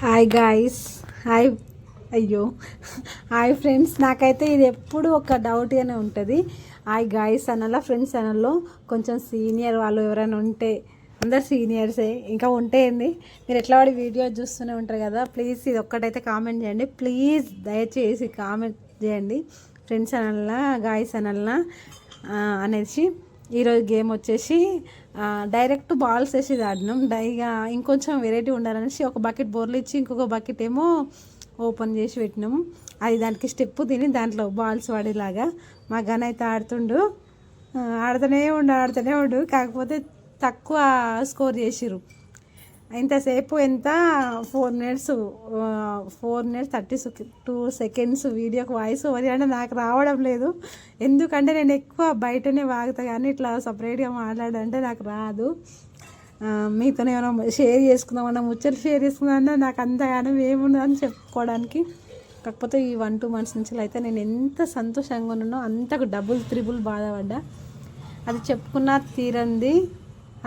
Hi guys. Hi. అయ్యో, hi friends. నాకైతే ఇది ఎప్పుడు ఒక డౌట్గానే ఉంటుంది. హాయ్ గాయ్స్ అనాలా, ఫ్రెండ్స్ అనాలో. కొంచెం సీనియర్ వాళ్ళు ఎవరైనా ఉంటే, అందరు సీనియర్సే, ఇంకా ఉంటే ఏంది, మీరు ఎట్లా వాడి వీడియో చూస్తూనే ఉంటారు కదా. ప్లీజ్ ఇది ఒక్కటైతే కామెంట్ చేయండి. ప్లీజ్ దయచేసి కామెంట్ చేయండి. ఫ్రెండ్స్ అనాలనా, గాయ్స్ అనాలనా అనేసి. ఈరోజు గేమ్ వచ్చేసి డైరెక్ట్ బాల్స్ వేసి ఆడినాం. డైగా ఇంకొంచెం వెరైటీ ఉండాలనేసి ఒక బకెట్ బోర్లు ఇచ్చి ఇంకొక బకెట్ ఏమో ఓపెన్ చేసి పెట్టినాము. అది దానికి స్టెప్ తిని దాంట్లో బాల్స్ పడేలాగా మా గన్ అయితే ఆడుతూనే ఉండు. కాకపోతే తక్కువ స్కోర్ చేసిర్రు. ఇంతసేపు ఎంత 4 minutes 32 seconds వీడియోకి వాయిస్ ఓవర్ అంటే నాకు రావడం లేదు. ఎందుకంటే నేను ఎక్కువ బయటనే వాగుతా, కానీ ఇట్లా సపరేట్గా మాట్లాడంటే నాకు రాదు. మీతోనే ఏమైనా షేర్ చేసుకుందామన్నా, ముచ్చట్లు షేర్ చేసుకుందామన్నా నాకు అంతగానో ఏముండదని చెప్పుకోవడానికి. కాకపోతే ఈ 1-2 months నుంచి అయితే నేను ఎంత సంతోషంగా ఉన్నానో అంతకు డబుల్ త్రిబుల్ బాధపడ్డా. అది చెప్పుకున్నా తీరంది.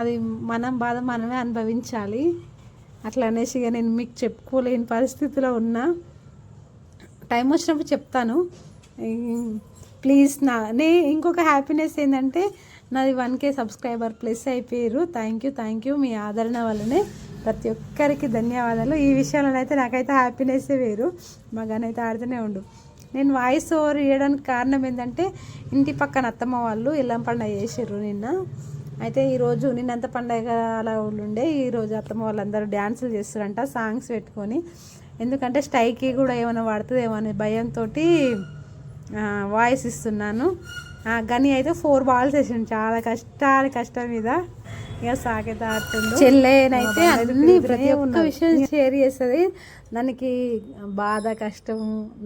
అది మనం బాధ మనమే అనుభవించాలి. అట్లా అనేసి నేను మీకు చెప్పుకోలేని పరిస్థితిలో ఉన్నా. టైం వచ్చినప్పుడు చెప్తాను. ప్లీజ్ ఇంకొక హ్యాపీనెస్ ఏంటంటే నాది 1K సబ్స్క్రైబర్ ప్లస్ అయిపోయారు. Thank you. మీ ఆదరణ వల్లనే ప్రతి ఒక్కరికి ధన్యవాదాలు. ఈ విషయంలో అయితే నాకైతే హ్యాపీనెస్సే వేరు. మా గనైతే ఆడుతూనే ఉండు. నేను వాయిస్ ఓవర్ ఇవ్వడానికి కారణం ఏంటంటే, ఇంటి పక్కన అత్తమ్మ వాళ్ళు ఇల్లం పండుగ చేసారు నిన్న. అయితే ఈరోజు నిన్నంత పండగ అలా ఉండే, ఈరోజు అత్తమ్మ వాళ్ళందరూ డ్యాన్సులు చేస్తారంట సాంగ్స్ పెట్టుకొని. ఎందుకంటే స్టైకి కూడా ఏమైనా పడుతుందేమో అనే భయంతో వాయిస్ ఇస్తున్నాను. గని అయితే 4 balls వేసాను, చాలా కష్టం మీద. ఇక సాకేత ఆడుతుండు. చెల్లెనైతే అన్ని ప్రతి ఒక్క విషయం షేర్ చేస్తుంది. దానికి బాధ, కష్టం,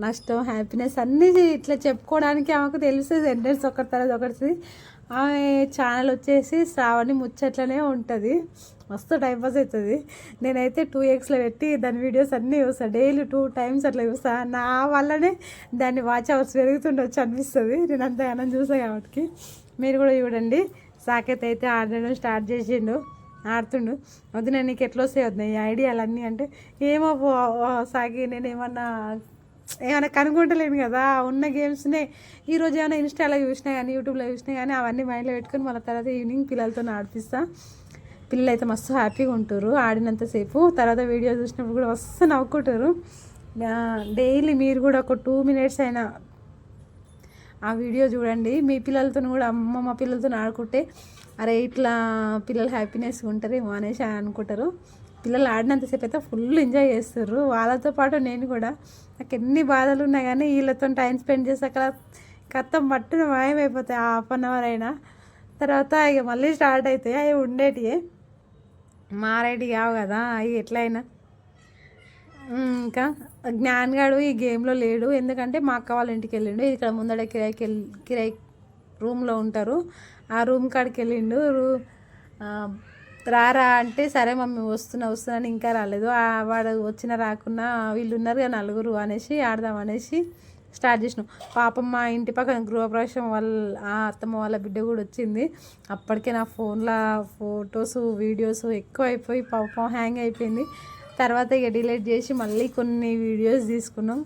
నష్టం, హ్యాపీనెస్ అన్నీ ఇట్లా చెప్పుకోవడానికి ఆమెకు తెలుసు. సెంటెన్స్ ఒకటి తర్వాత ఒకటి. ఆమె ఛానల్ వచ్చేసి శ్రావణి ముచ్చట్లనే ఉంటుంది. మస్తు టైంపాస్ అవుతుంది. నేనైతే 2xలో పెట్టి దాని వీడియోస్ అన్నీ చూస్తాను. డైలీ 2 times అట్లా చూస్తాను. నా వల్లనే దాన్ని వాచ్ అవర్స్ పెరుగుతుండొచ్చు అనిపిస్తుంది. నేను అంతగానం చూసాను కాబట్టి. మీరు కూడా చూడండి. సాకేత్ అయితే ఆడడం స్టార్ట్ చేసిండు, ఆడుతుండు. వద్దు నేను నీకు ఎట్లా వస్తాయి వద్దు ఈ ఐడియాలన్నీ అంటే, ఏమో సాగి నేను ఏమైనా కనుక్కుంటలేను కదా. ఉన్న గేమ్స్నే ఈరోజు ఏమైనా ఇన్స్టాలో చూసినా కానీ, యూట్యూబ్లో చూసినా కానీ అవన్నీ మైండ్లో పెట్టుకొని మళ్ళీ తర్వాత ఈవినింగ్ పిల్లలతో ఆడిపిస్తా. పిల్లలు అయితే మస్తు హ్యాపీగా ఉంటారు ఆడినంతసేపు. తర్వాత వీడియో చూసినప్పుడు కూడా మస్తు నవ్వుకుంటారు. డైలీ మీరు కూడా ఒక 2 minutes అయినా ఆ వీడియో చూడండి. మీ పిల్లలతో కూడా మా పిల్లలతో ఆడుకుంటే అరే ఇట్లా పిల్లలు హ్యాపీనెస్గా ఉంటారేమో అనేసి అనుకుంటారు. పిల్లలు ఆడినంతసేపు అయితే ఫుల్ ఎంజాయ్ చేస్తారు. వాళ్ళతో పాటు నేను కూడా. నాకు ఎన్ని బాధలు ఉన్నా కానీ వీళ్ళతో టైం స్పెండ్ చేసాక కత్తం మట్టున మాయమైపోతాయి. 1/2 hour అయినా. తర్వాత ఇక మళ్ళీ స్టార్ట్ అవుతాయి. అవి ఉండేటివే మారేటి కావు కదా అవి ఎట్లయినా. ఇంకా జ్ఞాన్గాడు ఈ గేమ్లో లేడు. ఎందుకంటే మా అక్క వాళ్ళ ఇంటికి వెళ్ళిండు. ఇక్కడ ముందడ కిరాయి రూమ్లో ఉంటారు. ఆ రూమ్ కాడికి వెళ్ళిండు. రారా అంటే సరే మమ్మీ వస్తున్నాను ఇంకా రాలేదు. వాడు వచ్చినా రాకున్నా వీళ్ళు ఉన్నారు కదా 4 అనేసి ఆడదామనేసి స్టార్ట్ చేసినాం. పాపం మా ఇంటి పక్కన గృహప్రవేశం వాళ్ళ అత్తమ్మ వాళ్ళ బిడ్డ కూడా వచ్చింది. అప్పటికే నా ఫోన్లో ఫొటోస్ వీడియోస్ ఎక్కువ అయిపోయి పాపం హ్యాంగ్ అయిపోయింది. తర్వాత ఇక డిలీట్ చేసి మళ్ళీ కొన్ని వీడియోస్ తీసుకున్నాం.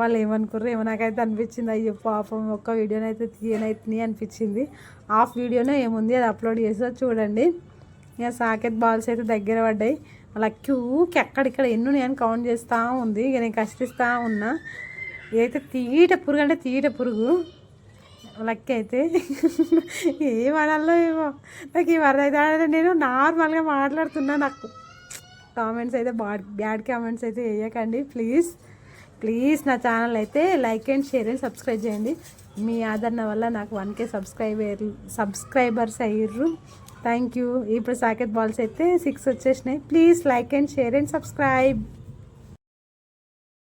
వాళ్ళు ఏమనుకుర్రు ఏమో నాకైతే అనిపించింది, అయ్యో పాపం ఒక్క వీడియోనైతే తీయనైతే అనిపించింది. హాఫ్ వీడియోనే ఏముంది అది అప్లోడ్ చేస్తా చూడండి. ఇక సాకేత్ బాల్స్ అయితే దగ్గర పడ్డాయి. అలా క్యూకి అక్కడిక్కడ ఎన్ని అని కౌంట్ చేస్తూ ఉంది. ఇక నేను కష్టిస్తూ ఉన్నా. ఇదైతే తీట పురుగు లక్కి అయితే ఏమనాలో ఏమో నాకు ఈ వరదైతే. నేను నార్మల్గా మాట్లాడుతున్నా. నాకు కామెంట్స్ అయితే బ్యాడ్ కామెంట్స్ అయితే వేయకండి ప్లీజ్. నా ఛానల్ అయితే like and share and subscribe చేయండి. మీ ఆదరణ వల్ల నాకు 1K సబ్స్క్రైబర్స్ అయ్యారు. Thank you. ఇప్పుడు సాకేత్ బాల్స్ అయితే 6 వచ్చేసినాయి. Please like and share and subscribe.